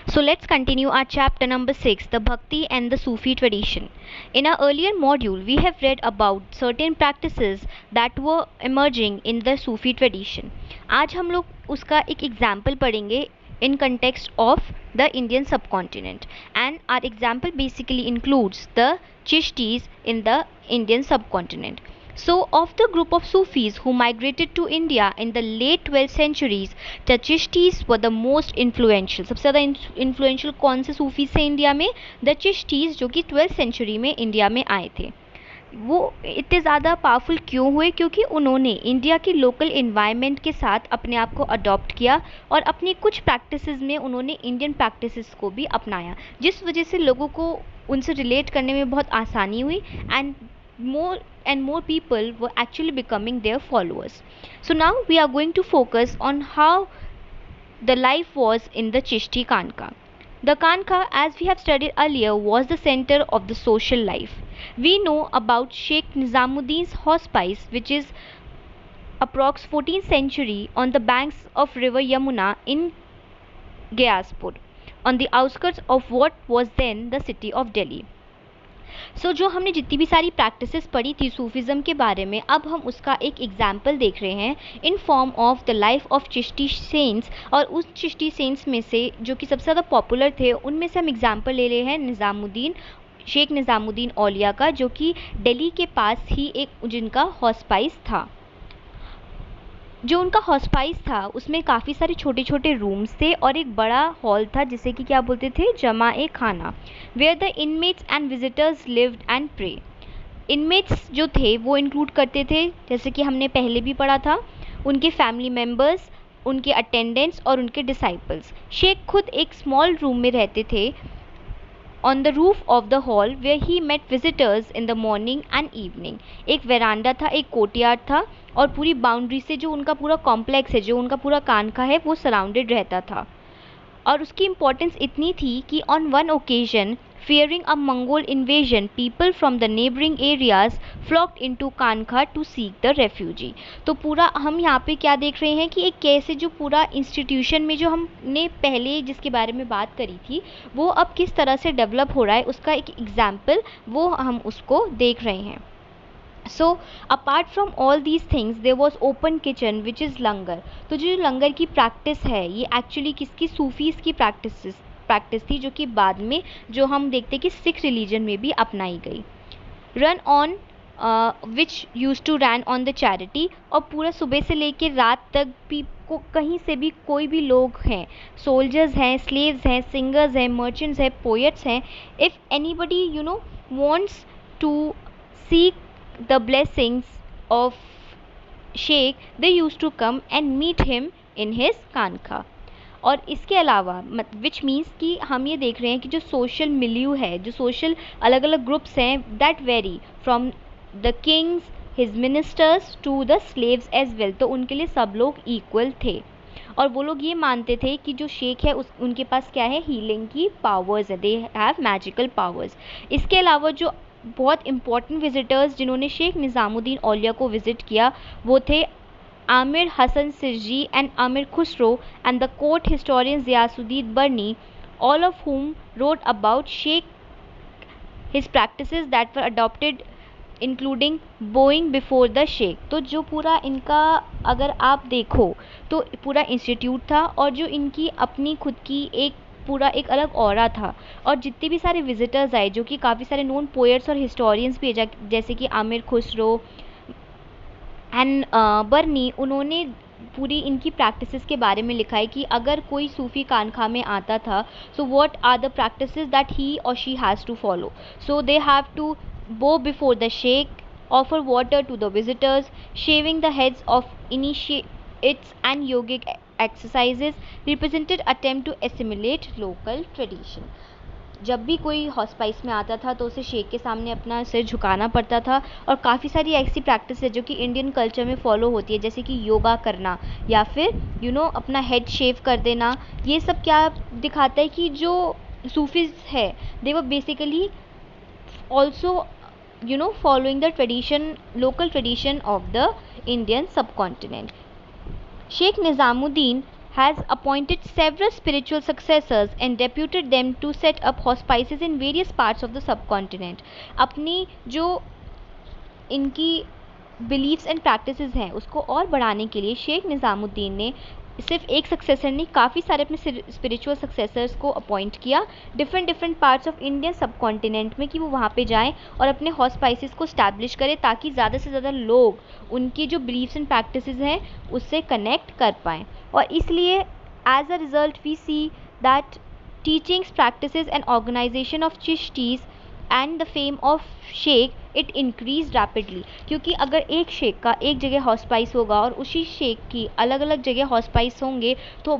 So let's continue our chapter number 6, the Bhakti and the Sufi tradition. In our earlier module, we have read about certain practices that were emerging in the Sufi tradition. आज हम लोग उसका एक example पढ़ेंगे in context of the Indian subcontinent, and our example basically includes the Chishtis in the Indian subcontinent. So, of the group of Sufis who migrated to India in the late 12th centuries, the Chishtis were the most influential. सबसे ज़्यादा influential कौन से Sufis थे India में? The चिश्तीज, जो कि 12th century में India में आए थे. वो इतने ज़्यादा पावरफुल क्यों हुए? क्योंकि उन्होंने इंडिया की लोकल इन्वायरमेंट के साथ अपने आप को अडॉप्ट किया और अपनी कुछ प्रैक्टिसेस में उन्होंने इंडियन प्रैक्टिसेस को भी अपनाया, जिस वजह से लोगों को उनसे रिलेट करने में बहुत आसानी हुई and more people were actually becoming their followers. So now we are going to focus on how the life was in the Chishti Kanka. The Kanka, as we have studied earlier, was the center of the social life. We know about Sheikh Nizamuddin's hospice, which is approx 14th century on the banks of river Yamuna in Gyaspur, on the outskirts of what was then the city of Delhi. सो जो हमने जितनी भी सारी practices पढ़ी थी Sufism के बारे में, अब हम उसका एक एग्जाम्पल देख रहे हैं in form of the life of Chishti saints. और उस चिश्ती सेंट्स में से जो कि सबसे ज़्यादा पॉपुलर थे, उनमें से हम एग्जाम्पल ले रहे हैं निज़ामुद्दीन, शेख निज़ामुद्दीन औलिया का, जो कि दिल्ली के पास ही एक जिनका हॉस्पाइस था. जो उनका हॉस्पाइस था उसमें काफ़ी सारे छोटे छोटे रूम्स थे और एक बड़ा हॉल था जिसे कि क्या बोलते थे, जमा ए खाना, where the inmates and visitors lived and pray. Inmates जो थे वो इंक्लूड करते थे, जैसे कि हमने पहले भी पढ़ा था, उनके फैमिली मेम्बर्स, उनके अटेंडेंट्स और उनके डिसाइपल्स. शेख खुद एक स्मॉल रूम में रहते थे on the roof of the hall where he met visitors in the morning and evening. एक वेरांडा था, एक कोर्टयार्ड था और पूरी बाउंड्री से जो उनका पूरा कॉम्प्लेक्स है, जो उनका पूरा कानका है, वो सराउंडेड रहता था. और उसकी इम्पोर्टेंस इतनी थी कि on one occasion, fearing a Mongol invasion, people from the neighboring areas flocked into Kanka to seek the refugee. तो पूरा हम यहाँ पे क्या देख रहे हैं कि एक कैसे जो पूरा इंस्टीट्यूशन में जो हमने पहले जिसके बारे में बात करी थी, वो अब किस तरह से डेवलप हो रहा है, उसका एक एग्जाम्पल वो हम उसको देख रहे हैं. So apart from all these things there was open kitchen which is langar. तो जो लंगर की प्रैक्टिस है, ये एक्चुअली किसकी, सूफीज़ की प्रैक्टिस थी, जो कि बाद में जो हम देखते कि सिख रिलीजन में भी अपनाई गई. Run on which use to run on the charity. और पूरा सुबह से लेकर रात तक भी को कहीं से भी कोई भी लोग हैं, सोल्जर्स हैं, स्लेव्स हैं, सिंगर्स हैं, मर्चेंट्स हैं, पोएट्स हैं, if anybody wants to seek the blessings of Sheikh, they used to come and meet him in his kanka. और इसके अलावा विच मीन्स कि हम ये देख रहे हैं कि जो सोशल मिल्यू है, जो सोशल अलग अलग ग्रुप्स हैं, that vary from the kings, his ministers to the slaves as well. तो उनके लिए सब लोग इक्वल थे और वो लोग ये मानते थे कि जो शेख है उनके पास क्या है, हीलिंग की पावर्स है, दे हैव मैजिकल पावर्स. इसके अलावा जो बहुत इंपॉर्टेंट विजिटर्स जिन्होंने शेख निज़ामुद्दीन औलिया को विज़िट किया, वो थे आमिर हसन सिरजी and Amir Khusro and the court historian Ziauddin Barni, all of whom wrote about Sheikh, his practices that were adopted including bowing before the sheikh. तो जो पूरा इनका अगर आप देखो तो पूरा इंस्टीट्यूट था और जो इनकी अपनी खुद की एक पूरा एक अलग ऑरा था. और जितने भी सारे विजिटर्स आए, जो कि काफ़ी सारे नोन पोएट्स और हिस्टोरियंस भी है, जैसे कि आमिर खुसरो एंड बर्नी, उन्होंने पूरी इनकी प्रैक्टिसेस के बारे में लिखा है कि अगर कोई सूफ़ी कानखा में आता था, so what are the practices that he और she has to follow. So they have to bow before the sheikh, offer water to the visitors, shaving the heads of initiates and yogic exercises represented attempt to assimilate local tradition. जब भी कोई hospice में आता था तो उसे शेख के सामने अपना सिर झुकाना पड़ता था. और काफ़ी सारी ऐसी प्रैक्टिस है जो कि इंडियन कल्चर में फॉलो होती है, जैसे कि योगा करना या फिर अपना हेड शेव कर देना. ये सब क्या दिखाता है कि जो सूफीज़ है, they were basically also following the local tradition of the Indian subcontinent. Sheikh Nizamuddin has appointed several spiritual successors and deputed them to set up hospices in various parts of the subcontinent. अपनी जो इनकी beliefs and practices हैं उसको और बढ़ाने के लिए शेख निज़ामुद्दीन ने सिर्फ एक सक्सेसर नहीं, काफ़ी सारे अपने स्पिरिचुअल सक्सेसर्स को अपॉइंट किया डिफरेंट पार्ट्स ऑफ इंडियन सब कॉन्टिनेंट में, कि वो वहाँ पे जाएं और अपने हॉस्पाइसेस को स्टैब्लिश करें ताकि ज़्यादा से ज़्यादा लोग उनकी जो बिलीफ्स एंड प्रैक्टिसेस हैं उससे कनेक्ट कर पाएँ. और इसलिए as a result we see that teachings, practices and organization of Chishtis and the fame of शेख इट इंक्रीज रैपिडली. क्योंकि अगर एक शेख का एक जगह हॉस्पाइस होगा और उसी शेख की अलग अलग जगह हॉस्पाइस होंगे तो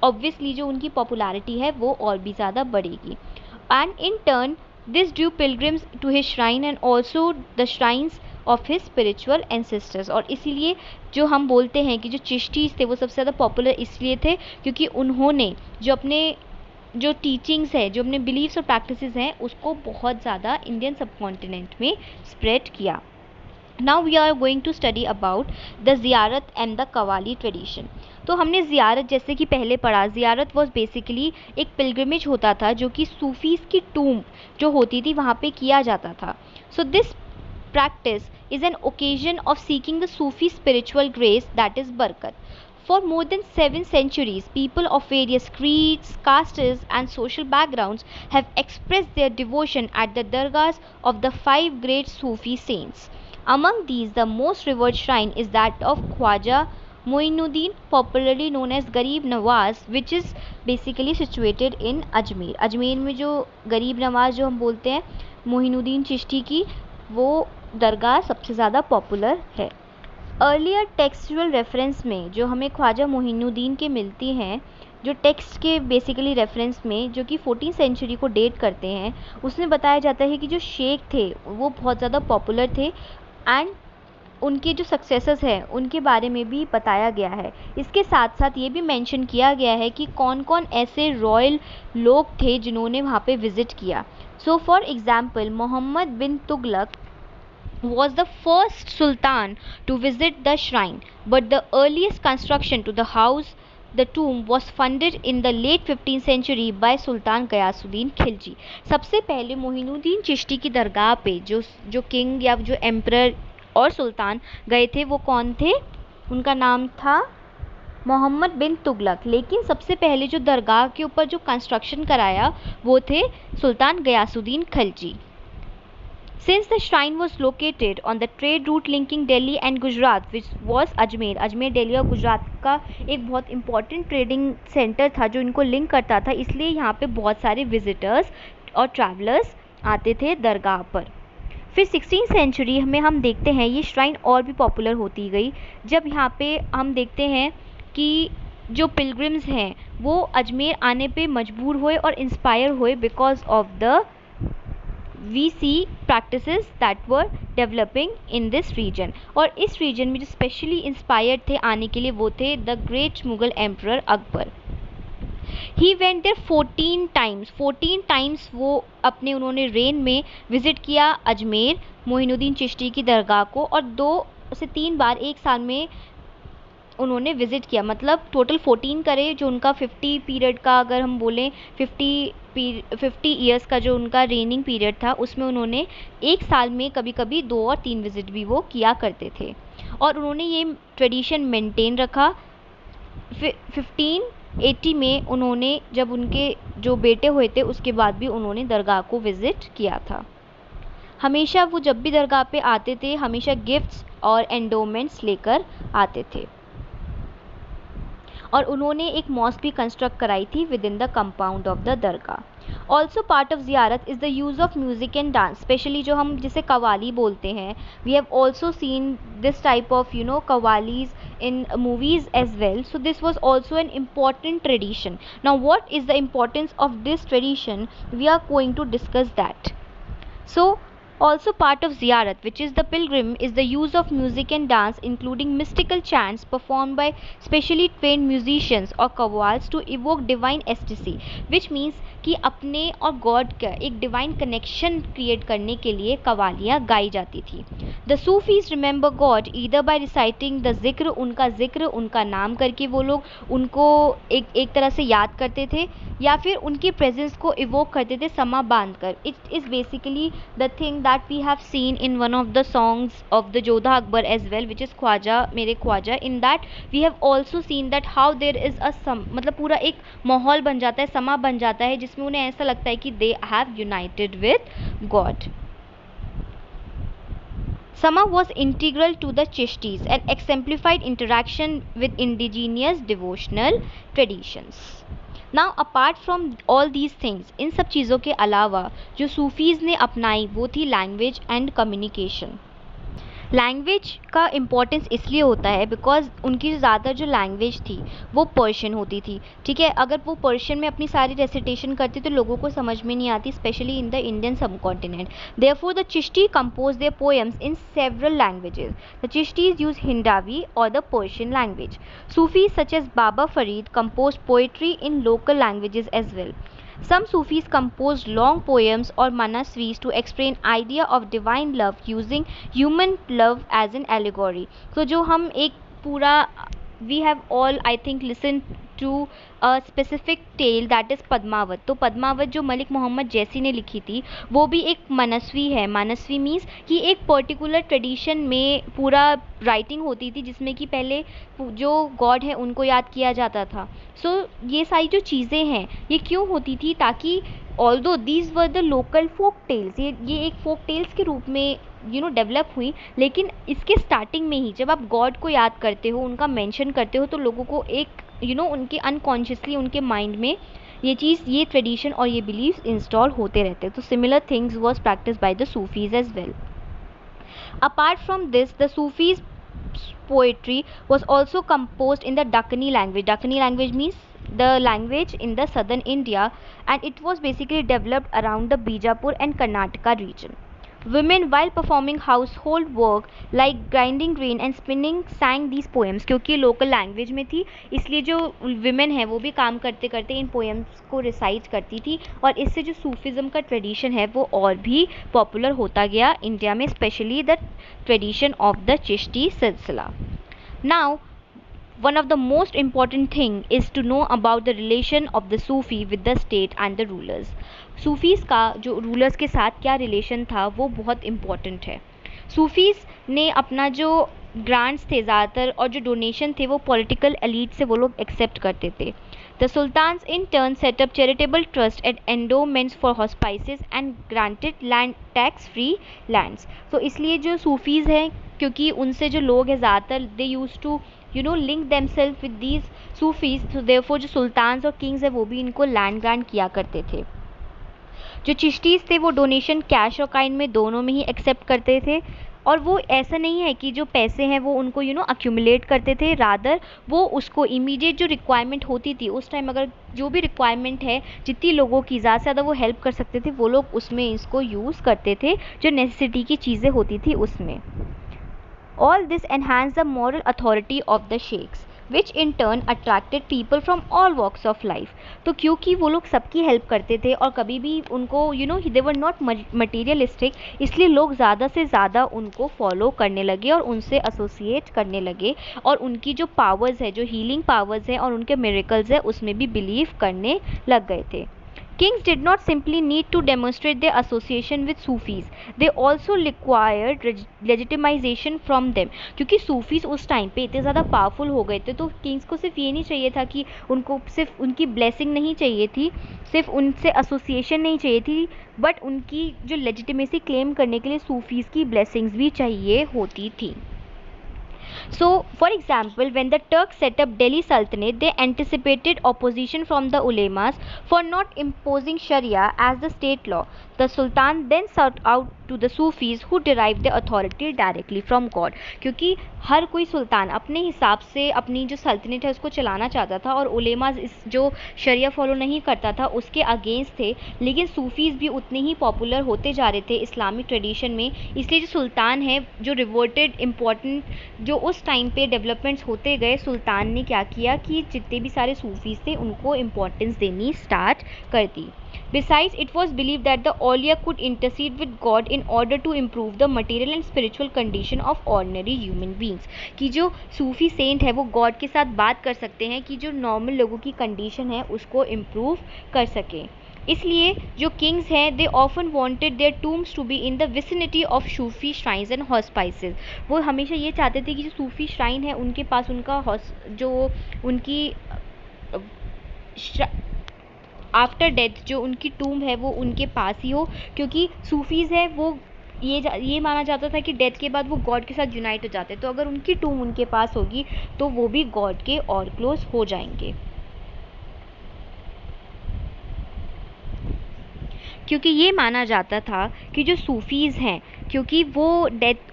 ऑब्वियसली जो उनकी पॉपुलैरिटी है वो और भी ज़्यादा बढ़ेगी. And in turn this due pilgrims to his shrine and also the shrines of his spiritual ancestors. और इसीलिए जो हम बोलते हैं कि जो चिश्तीज़ थे वो सबसे ज़्यादा पॉपुलर इसलिए थे क्योंकि उन्होंने जो अपने जो टीचिंग्स है, जो अपने बिलीव्स और प्रैक्टिसेस हैं उसको बहुत ज़्यादा इंडियन सब कॉन्टिनेंट में स्प्रेड किया. Now we are going to study about the ज़ियारत एंड द कवाली ट्रेडिशन. तो हमने ज़ियारत जैसे कि पहले पढ़ा, ज़ियारत वॉज बेसिकली एक पिलग्रिमेज होता था जो कि सूफीज़ की टूम जो होती थी वहाँ पे किया जाता था. So this practice is an occasion of seeking the Sufi spiritual grace, that is barakat. For more than 7 centuries, people of various creeds, castes and social backgrounds have expressed their devotion at the dargahs of the 5 great Sufi saints. Among these, the most revered shrine is that of Khwaja Moinuddin, popularly known as Garib Nawaz, which is basically situated in Ajmer. Ajmer में जो गरीब नवाज जो हम बोलते हैं मोइनुद्दीन चिश्ती की, वो दरगाह सबसे ज़्यादा पॉपुलर है. अर्लियर टेक्सचुअल रेफरेंस में जो हमें ख्वाजा मोइनुद्दीन के मिलती हैं, जो टेक्स्ट के बेसिकली रेफरेंस में जो कि 14th सेंचुरी को डेट करते हैं, उसमें बताया जाता है कि जो शेख थे वो बहुत ज़्यादा पॉपुलर थे एंड उनके जो सक्सेसर्स हैं उनके बारे में भी बताया गया है. इसके साथ साथ ये भी मेंशन किया गया है कि कौन कौन ऐसे रॉयल लोग थे जिन्होंने वहाँ पे विज़िट किया. So for example Mohammad bin Tughlaq was the first sultan to visit the shrine, but the earliest construction to the house, the tomb, was funded in the late 15th century by Sultan Ghayasuddin Khilji. सबसे पहले मोइनुद्दीन चिश्ती की दरगाह पे जो king या जो emperor और सुल्तान गए थे वो कौन थे? उनका नाम था मोहम्मद बिन तुगलक. लेकिन सबसे पहले जो दरगाह के ऊपर जो कंस्ट्रक्शन कराया वो थे सुल्तान Ghiyasuddin Khilji. Since the shrine was located on the trade route linking Delhi and Gujarat, which was Ajmer, Ajmer Delhi और गुजरात का एक बहुत इंपॉर्टेंट ट्रेडिंग सेंटर था जो इनको लिंक करता था, इसलिए यहाँ पे बहुत सारे विजिटर्स और ट्रैवलर्स आते थे दरगाह पर. फिर 16th सेंचुरी में हम देखते हैं ये श्राइन और भी पॉपुलर होती गई, जब यहाँ पे हम देखते हैं कि जो पिलग्रिम्स हैं वो अजमेर आने पे मजबूर हुए और इंस्पायर हुए because of the we see practices that were developing in this region. और इस region में जो specially inspired थे आने के लिए वो थे the great Mughal emperor Akbar. He went there 14 times. 14 times वो अपने उन्होंने रेन में विज़िट किया अजमेर मोइनुद्दीन चिश्ती की दरगाह को, और 2 से 3 बार एक साल में उन्होंने विज़िट किया. मतलब टोटल 14 करे. जो उनका 50 पीरियड का अगर हम बोलें 50 ईयर्स का जो उनका रेनिंग पीरियड था उसमें उन्होंने एक साल में कभी कभी 2 और 3 विज़िट भी वो किया करते थे. और उन्होंने ये ट्रेडिशन मेंटेन रखा. 1580 में उन्होंने जब उनके जो बेटे हुए थे उसके बाद भी उन्होंने दरगाह को विज़िट किया था. हमेशा वो जब भी दरगाह पे आते थे हमेशा गिफ्ट्स और एंडोमेंट्स लेकर आते थे. और उन्होंने एक मॉस्क भी कंस्ट्रक्ट कराई थी within the compound of the dargah. Also part of ziyarat is the use of music and dance, specially जो हम जिसे कवाली बोलते हैं. We have also seen this type of qawwalis in movies as well. So this was also an important tradition. Now what is the importance of this tradition? We are going to discuss that. So Also part of ziyarat, which is the pilgrim, is the use of music and dance, including mystical chants performed by specially trained musicians or qawwals to evoke divine ecstasy, which means कि अपने और God का एक divine connection create करने के लिए कवालियाँ गाई जाती थी. The Sufis remember God either by reciting the जिक्र उनका नाम करके वो लोग उनको एक तरह से याद करते थे, या फिर उनकी प्रेजेंस को इवोक करते थे समा बांध कर. It is basically the thing that we have seen in one of the songs of the Jodha Akbar as well, which is Khwaja Mere Khwaja. In that we have also seen that how there is a sum, मतलब पूरा एक माहौल बन जाता है, समा बन जाता है, जिसमें उन्हें ऐसा लगता है कि they have United with God. Sama was integral to the Chishtis and exemplified interaction with indigenous devotional traditions. Now apart from all these things, इन सब चीज़ों के अलावा जो सूफीज़ ने अपनाई वो थी लैंग्वेज एंड कम्युनिकेशन. लैंग्वेज का इम्पोर्टेंस इसलिए होता है बिकॉज उनकी ज़्यादा जो लैंग्वेज थी वो पर्शियन होती थी. ठीक है, अगर वो पर्शियन में अपनी सारी रेसिटेशन करती तो लोगों को समझ में नहीं आती, specially in the Indian subcontinent. Therefore the Chishti compose their poems in several languages. The Chishtis use Hindavi और the Persian language. Sufis such as Baba Farid compose poetry in local languages as well. Some Sufis composed long poems or manasvis to explain idea of divine love using human love as an allegory. So जो हम एक पूरा we have all I think listened to a specific tale that is Padmaavat. तो पद्मावत जो मलिक मोहम्मद जैसी ने लिखी थी वो भी एक मनस्वी है. मनस्वी मीन्स कि एक पर्टिकुलर ट्रेडिशन में पूरा राइटिंग होती थी जिसमें कि पहले जो गॉड है उनको याद किया जाता था. सो ये सारी जो चीज़ें हैं ये क्यों होती थी, ताकि although these were the local folk tales, ये एक फोक टेल्स के रूप में डेवलप हुई, लेकिन इसके स्टार्टिंग में ही जब आप गॉड को याद करते हो, उनका मेंशन करते हो, तो लोगों को एक उनके अनकॉन्शियसली उनके माइंड में ये चीज़, ये ट्रेडिशन और ये बिलीव्स इंस्टॉल होते रहते हैं. तो similar things was practice by the Sufis as well. Apart from this the Sufis poetry was also composed in the Dakkani language. Dakkani language means the language in the southern India, and it was basically developed around the Bijapur and Karnataka region. Women, while performing household work like grinding grain and spinning, sang these poems. क्योंकि local language में थी इसलिए जो women है वो भी काम करते करते इन poems को recite करती थी, और इससे जो सूफिज़म का tradition है वो और भी popular होता गया इंडिया में, especially the tradition of the Chishti सिलसिला. Now one of the most important thing is to know about the relation of the Sufi with the state and the rulers. Sufis का जो rulers के साथ क्या relation था वो बहुत important है. सूफीज़ ने अपना जो ग्रांट्स थे ज़्यादातर और जो डोनेशन थे वो पॉलिटिकल एलीट से वो लोग एक्सेप्ट करते थे. The sultans in turn set up charitable trust and endowments for hospices and granted land tax free lands. तो इसलिए जो सूफीज़ हैं, क्योंकि उनसे जो लोग हैं ज़्यादातर they used to link themselves with these Sufis, तो देयरफॉर जो सुल्तान्स और किंग्स है वो भी इनको लैंड ग्रांट किया करते थे. जो चिश्तीज़ थे वो डोनेशन कैश और काइंड में दोनों में ही एक्सेप्ट करते थे, और वो ऐसा नहीं है कि जो पैसे हैं वो उनको अक्यूमुलेट करते थे, रादर वो उसको इमीडिएट जो रिक्वायरमेंट होती थी उस टाइम, अगर जो भी रिक्वायरमेंट है जितनी लोगों की ज़्यादा से ज़्यादा वो हेल्प कर सकते थे वो लोग उसमें इसको यूज़ करते थे, जो नेसेसिटी की चीज़ें होती थी उसमें. All this enhanced the moral authority of the sheikhs, which in turn attracted people from all walks of life. तो क्योंकि वो लोग सबकी हेल्प करते थे और कभी भी उनको they were not materialistic, इसलिए लोग ज़्यादा से ज़्यादा उनको फॉलो करने लगे और उनसे एसोसिएट करने लगे, और उनकी जो पावर्स है, जो हीलिंग पावर्स है और उनके मिरेकल्स है उसमें भी बिलीव करने लग गए थे. Kings did not simply need to demonstrate their association with Sufis, they also required legitimization from them. क्योंकि सूफीज उस टाइम पे इतने ज़्यादा पावरफुल हो गए थे, तो किंग्स को सिर्फ ये नहीं चाहिए था कि उनको सिर्फ उनकी ब्लेसिंग नहीं चाहिए थी, सिर्फ उनसे एसोसिएशन नहीं चाहिए थी, बट उनकी जो लेजिटिमेसी क्लेम करने के लिए सूफीज़ की ब्लेसिंग्स भी चाहिए होती थी. So, for example, when the Turks set up Delhi Sultanate, they anticipated opposition from the ulemas for not imposing Sharia as the state law. The Sultan then sought out to the Sufis who derived their authority directly from God. क्योंकि हर कोई सुल्तान अपने हिसाब से अपनी जो सल्तनत है उसको चलाना चाहता था और उलेमा इस जो शरिया फॉलो नहीं करता था उसके अगेंस्ट थे, लेकिन सूफीज़ भी उतने ही पॉपुलर होते जा रहे थे इस्लामिक ट्रेडिशन में। इसलिए जो सुल्तान है, जो रिवर्टेड इम्पॉर्टेंट जो उस टाइम पे डेवलपमेंट्स होते गए, सुल्तान ने क्या किया कि जितने भी सारे सूफीज़ थे उनको इम्पोर्टेंस देनी स्टार्ट कर दी। Besides, it was believed that the Awliya could intercede with God in order to improve the material and spiritual condition of ordinary human beings. कि जो सूफी सेंट है वो गॉड के साथ बात कर सकते हैं कि जो नॉर्मल लोगों की कंडीशन है उसको इम्प्रूव कर सकें। इसलिए जो किंग्स हैं they often wanted their tombs to be in the vicinity of Sufi shrines and hospices. वो हमेशा ये चाहते थे कि जो सूफी श्राइन है उनके पास उनका जो उनकी आफ्टर डेथ जो उनकी टूम है वो उनके पास ही हो, क्योंकि सूफीज़ है वो ये माना जाता था कि डेथ के बाद वो गॉड के साथ यूनाइट हो जाते, तो अगर उनकी टूम उनके पास होगी तो वो भी गॉड के और क्लोज हो जाएंगे। क्योंकि ये माना जाता था कि जो सूफीज़ हैं, क्योंकि वो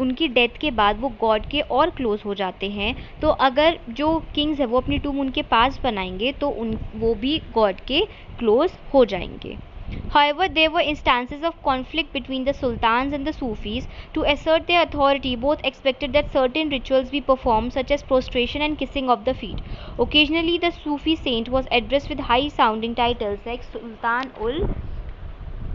उनकी डेथ के बाद वो गॉड के और क्लोज हो जाते हैं, तो अगर जो किंग्स है वो अपनी टूम उनके पास बनाएंगे तो वो भी गॉड के क्लोज हो जाएंगे। However, there were instances of conflict between the sultans and the Sufis. To assert their authority, both expected that certain rituals be performed, such as prostration and kissing of the feet. Occasionally, the Sufi saint was addressed with high-sounding titles like Sultan ul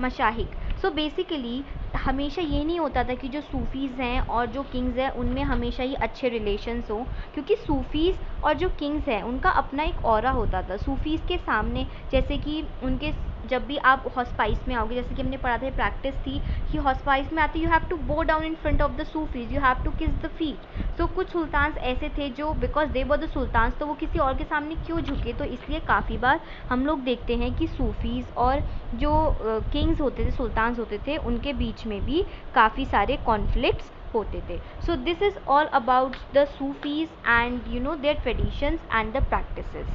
मशाहिक। So basically हमेशा ये नहीं होता था कि जो Sufis हैं और जो किंग्स हैं उनमें हमेशा ही अच्छे रिलेशंस हों, क्योंकि सूफीज़ और जो किंग्स हैं उनका अपना एक ऑरा होता था। सूफीज़ के सामने जैसे कि उनके जब भी आप हॉस्पाइस में आओगे, जैसे कि हमने पढ़ा था, प्रैक्टिस थी कि हॉस्पाइस में आते you have to bow down in front of the Sufis, you have to kiss the feet. So कुछ सुल्तान्स ऐसे थे जो because they were the sultans, तो वो किसी और के सामने क्यों झुके, तो इसलिए काफ़ी बार हम लोग देखते हैं कि सूफीज़ और जो किंग्स होते थे, सुल्तान्स होते थे, उनके बीच में भी काफ़ी सारे कॉन्फ्लिक्ट्स होते थे। So this is all about the Sufis and their traditions and the practices.